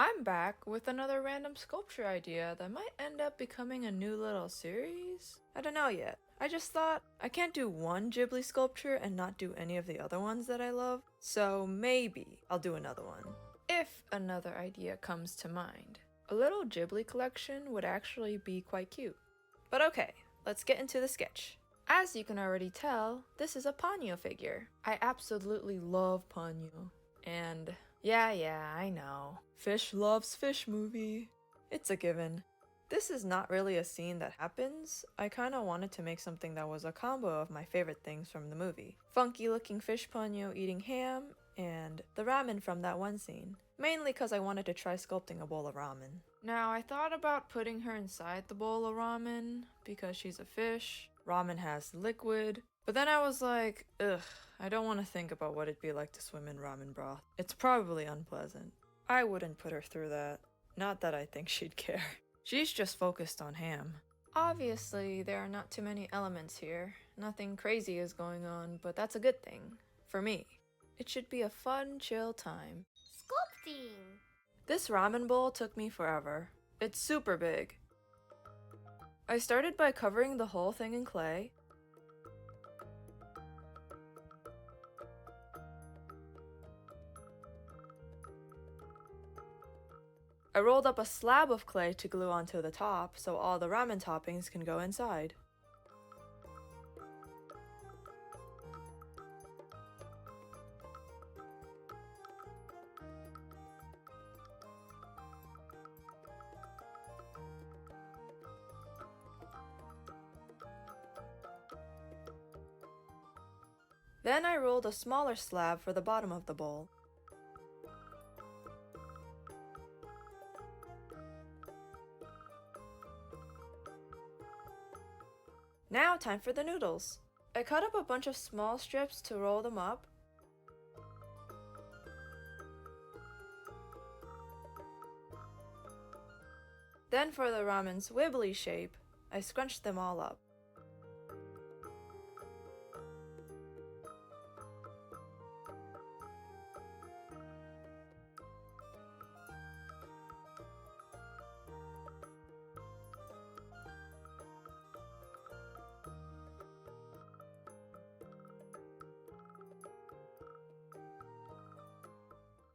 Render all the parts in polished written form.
I'm back with another random sculpture idea that might end up becoming a new little series? I don't know yet. I just thought I can't do one Ghibli sculpture and not do any of the other ones that I love, so maybe I'll do another one. If another idea comes to mind. A little Ghibli collection would actually be quite cute. But okay, let's get into the sketch. As you can already tell, this is a Ponyo figure. I absolutely love Ponyo. And yeah, I know. Fish loves fish movie. It's a given. This is not really a scene that happens. I kinda wanted to make something that was a combo of my favorite things from the movie. Funky looking fish Ponyo eating ham, and the ramen from that one scene. Mainly cause I wanted to try sculpting a bowl of ramen. Now I thought about putting her inside the bowl of ramen, because she's a fish. Ramen has liquid. But then I was like, ugh, I don't want to think about what it'd be like to swim in ramen broth. It's probably unpleasant. I wouldn't put her through that. Not that I think she'd care. She's just focused on ham. Obviously, there are not too many elements here. Nothing crazy is going on, but that's a good thing. For me. It should be a fun, chill time. Sculpting! This ramen bowl took me forever. It's super big. I started by covering the whole thing in clay. I rolled up a slab of clay to glue onto the top so all the ramen toppings can go inside. Then I rolled a smaller slab for the bottom of the bowl. Now time for the noodles. I cut up a bunch of small strips to roll them up. Then for the ramen's wibbly shape, I scrunched them all up.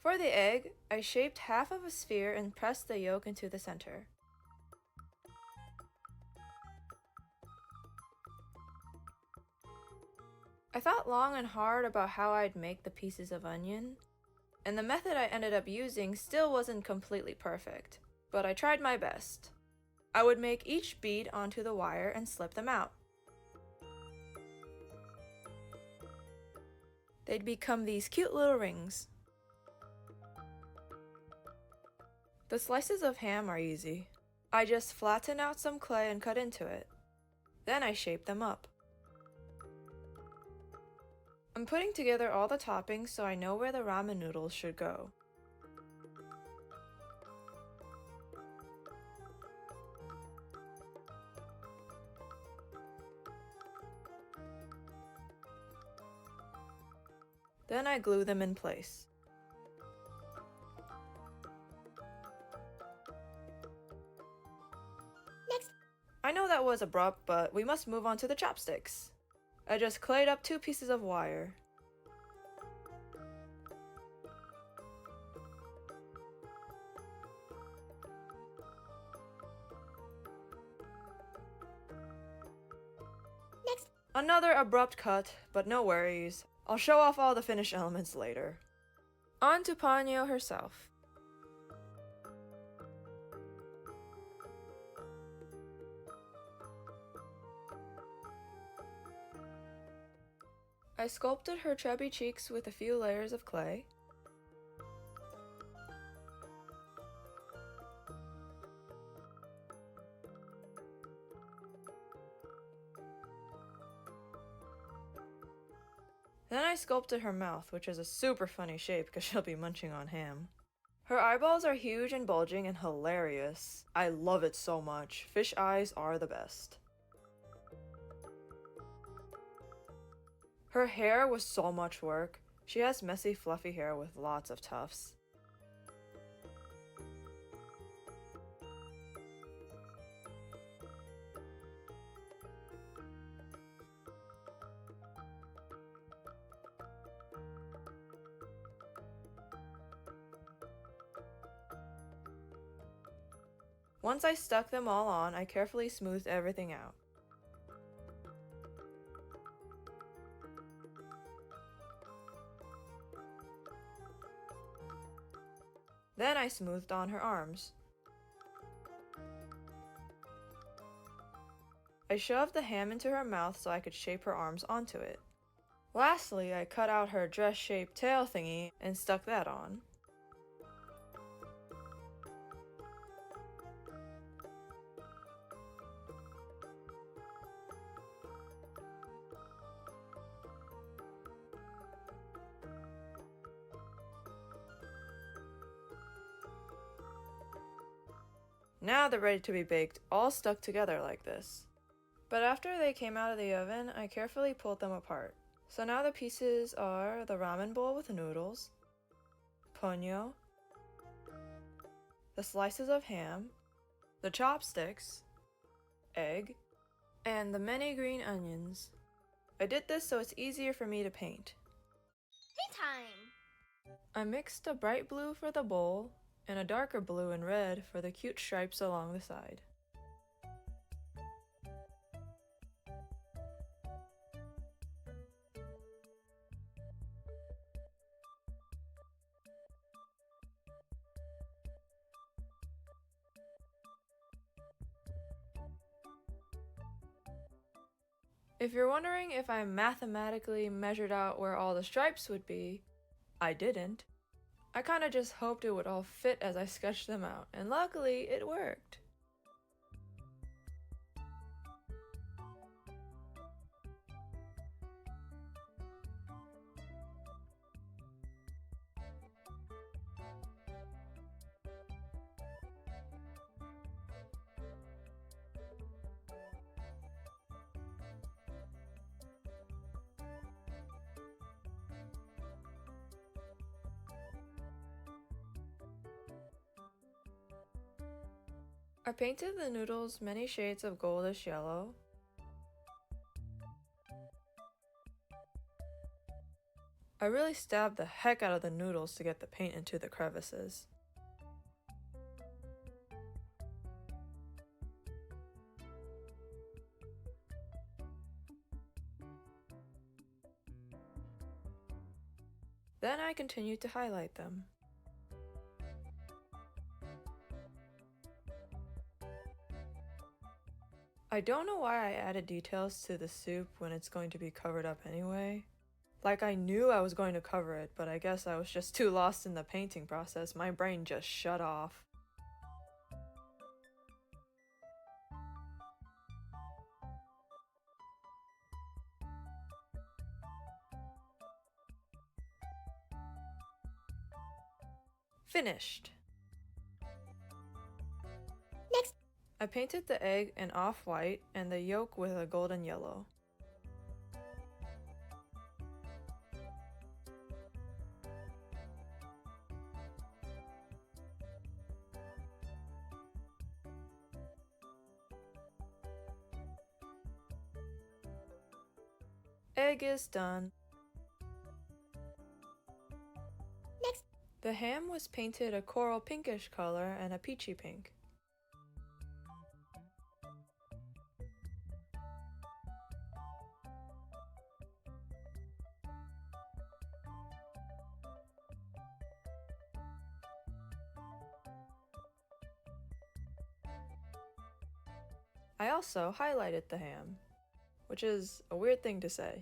For the egg, I shaped half of a sphere and pressed the yolk into the center. I thought long and hard about how I'd make the pieces of onion, and the method I ended up using still wasn't completely perfect, but I tried my best. I would make each bead onto the wire and slip them out. They'd become these cute little rings. The slices of ham are easy. I just flatten out some clay and cut into it. Then I shape them up. I'm putting together all the toppings so I know where the ramen noodles should go. Then I glue them in place. I know that was abrupt, but we must move on to the chopsticks. I just clayed up 2 pieces of wire. Next! Another abrupt cut, but no worries. I'll show off all the finished elements later. On to Ponyo herself. I sculpted her chubby cheeks with a few layers of clay. Then I sculpted her mouth, which is a super funny shape because she'll be munching on ham. Her eyeballs are huge and bulging and hilarious. I love it so much. Fish eyes are the best. Her hair was so much work. She has messy, fluffy hair with lots of tufts. Once I stuck them all on, I carefully smoothed everything out. Then I smoothed on her arms. I shoved the ham into her mouth so I could shape her arms onto it. Lastly, I cut out her dress-shaped tail thingy and stuck that on. Now they're ready to be baked, all stuck together like this. But after they came out of the oven, I carefully pulled them apart. So now the pieces are the ramen bowl with noodles, ponyo, the slices of ham, the chopsticks, egg, and the many green onions. I did this so it's easier for me to paint. Playtime! I mixed a bright blue for the bowl and a darker blue and red for the cute stripes along the side. If you're wondering if I mathematically measured out where all the stripes would be, I didn't. I kinda just hoped it would all fit as I sketched them out, and luckily it worked. I painted the noodles many shades of goldish yellow. I really stabbed the heck out of the noodles to get the paint into the crevices. Then I continued to highlight them. I don't know why I added details to the soup when it's going to be covered up anyway. Like, I knew I was going to cover it, but I guess I was just too lost in the painting process. My brain just shut off. Finished! Next! I painted the egg in off-white and the yolk with a golden yellow. Egg is done. Next! The ham was painted a coral pinkish color and a peachy pink. I also highlighted the ham, which is a weird thing to say.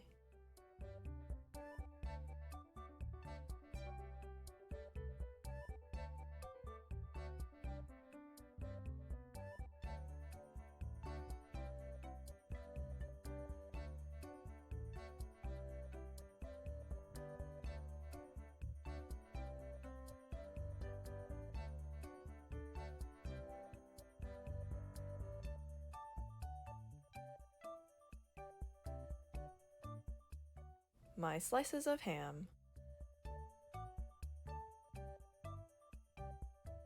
My slices of ham.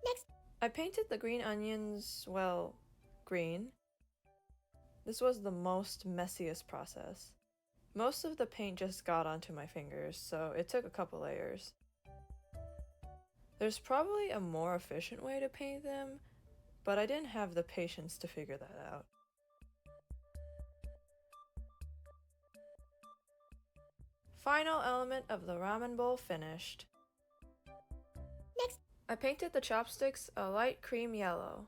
Next! I painted the green onions, well, green. This was the most messiest process. Most of the paint just got onto my fingers, so it took a couple layers. There's probably a more efficient way to paint them, but I didn't have the patience to figure that out. Final element of the ramen bowl finished. Next. I painted the chopsticks a light cream yellow.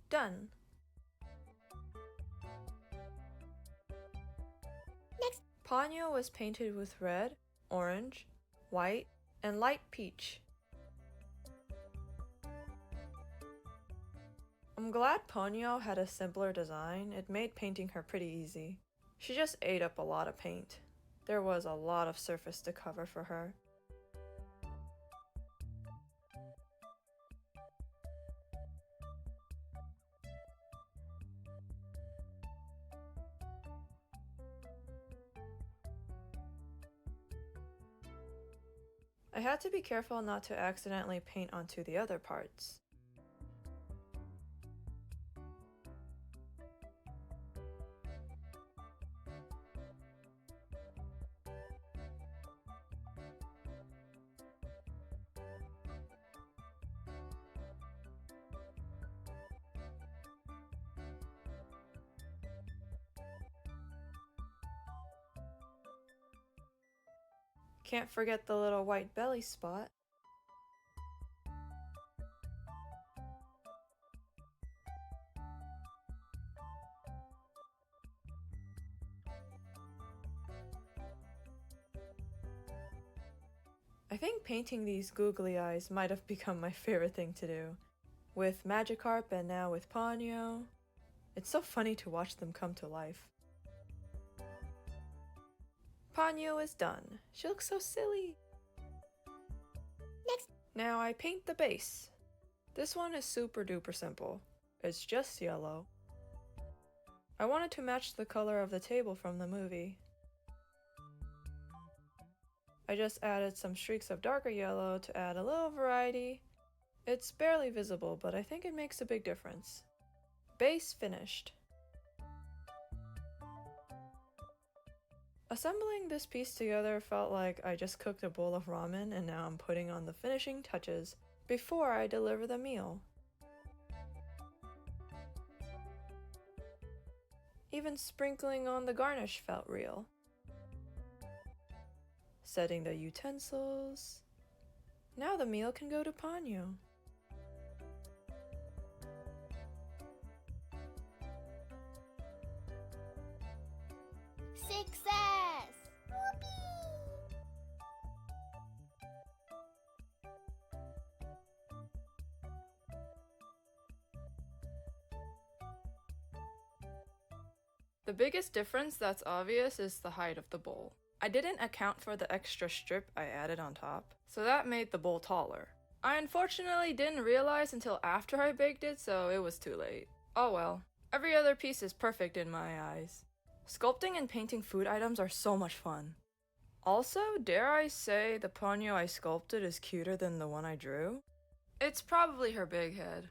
Done. Next. Ponyo was painted with red, orange, white, and light peach. I'm glad Ponyo had a simpler design. It made painting her pretty easy. She just ate up a lot of paint. There was a lot of surface to cover for her. I had to be careful not to accidentally paint onto the other parts. Can't forget the little white belly spot. I think painting these googly eyes might have become my favorite thing to do. With Magikarp and now with Ponyo, it's so funny to watch them come to life. Ponyo is done. She looks so silly. Next. Now I paint the base. This one is super duper simple. It's just yellow. I wanted to match the color of the table from the movie. I just added some streaks of darker yellow to add a little variety. It's barely visible, but I think it makes a big difference. Base finished. Assembling this piece together felt like I just cooked a bowl of ramen and now I'm putting on the finishing touches before I deliver the meal. Even sprinkling on the garnish felt real. Setting the utensils. Now the meal can go to Ponyo. Success! Whoopee! The biggest difference that's obvious is the height of the bowl. I didn't account for the extra strip I added on top, so that made the bowl taller. I unfortunately didn't realize until after I baked it, so it was too late. Oh well, every other piece is perfect in my eyes. Sculpting and painting food items are so much fun. Also, dare I say the Ponyo I sculpted is cuter than the one I drew? It's probably her big head.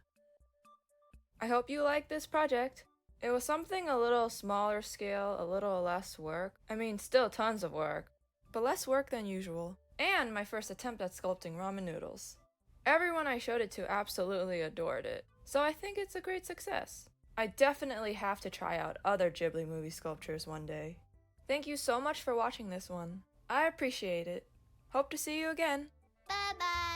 I hope you like this project. It was something a little smaller scale, a little less work. I mean, still tons of work, but less work than usual. And my first attempt at sculpting ramen noodles. Everyone I showed it to absolutely adored it, so I think it's a great success. I definitely have to try out other Ghibli movie sculptures one day. Thank you so much for watching this one. I appreciate it. Hope to see you again. Bye-bye!